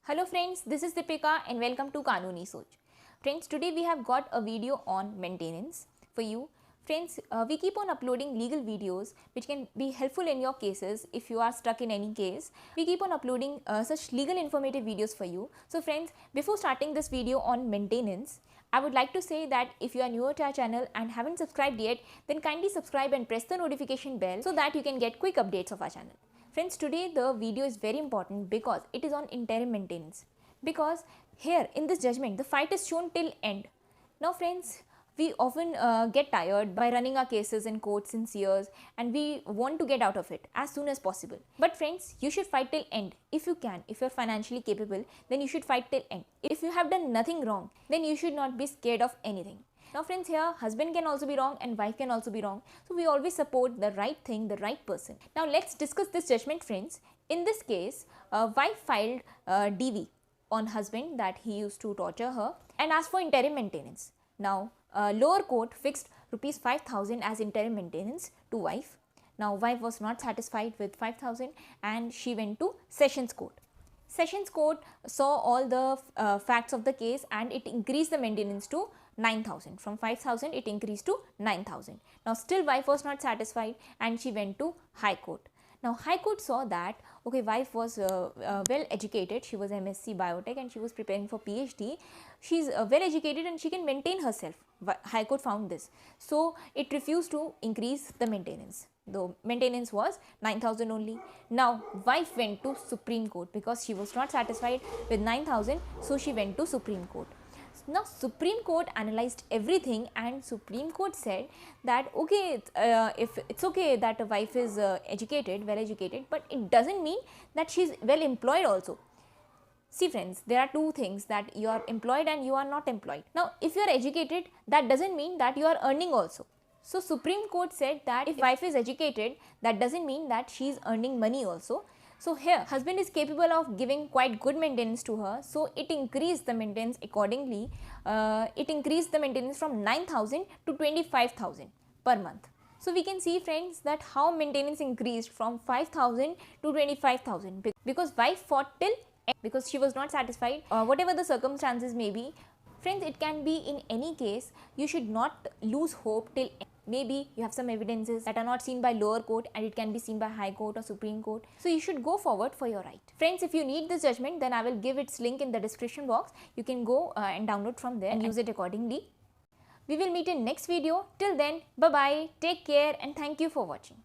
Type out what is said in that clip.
Hello friends, this is Deepika and welcome to Kanooni Soch. Friends, today we have got a video on maintenance for you. Friends, we keep on uploading legal videos which can be helpful in your cases if you are stuck in any case. We keep on uploading such legal informative videos for you. So friends, before starting this video on maintenance, I would like to say that if you are newer to our channel and haven't subscribed yet, then kindly subscribe and press the notification bell so that you can get quick updates of our channel. Friends, today the video is very important because it is on interim maintenance. Because here in this judgment, the fight is shown till end. Now friends, we often get tired by running our cases in court since years and we want to get out of it as soon as possible. But friends, you should fight till end if you can. If you are financially capable, then you should fight till end. If you have done nothing wrong, then you should not be scared of anything. Now friends, here husband can also be wrong and wife can also be wrong. So we always support the right thing, the right person. Now let's discuss this judgment friends. In this case, wife filed DV on husband that he used to torture her and asked for interim maintenance. Now lower court fixed rupees 5,000 as interim maintenance to wife. Now wife was not satisfied with 5,000 and she went to sessions court. Sessions court saw all the facts of the case and it increased the maintenance to 9,000. From 5,000 it increased to 9,000. Now still wife was not satisfied and she went to High Court. Now High Court saw that okay, wife was well educated, she was MSc Biotech and she was preparing for PhD. She is well educated and she can maintain herself. High Court found this. So it refused to increase the maintenance. The maintenance was 9,000 only. Now wife went to Supreme Court because she was not satisfied with 9,000, so she went to Supreme Court. Now Supreme Court analyzed everything and Supreme Court said that okay, if it's okay that a wife is educated, well educated, but it doesn't mean that she is well employed also. See friends, there are two things, that you are employed and you are not employed. Now if you are educated, that doesn't mean that you are earning also. So Supreme Court said that if wife is educated, that doesn't mean that she is earning money also. So here husband is capable of giving quite good maintenance to her, so it increased the maintenance accordingly. It increased the maintenance from 9,000 to 25,000 per month. So we can see friends that how maintenance increased from 5,000 to 25,000 because wife fought till end because she was not satisfied. Whatever the circumstances may be, friends, it can be in any case. You should not lose hope till end. Maybe you have some evidences that are not seen by lower court and it can be seen by High Court or Supreme Court. So you should go forward for your right. Friends, if you need this judgment, then I will give its link in the description box. You can go and download from there and use it accordingly. We will meet in next video. Till then, bye bye, take care and thank you for watching.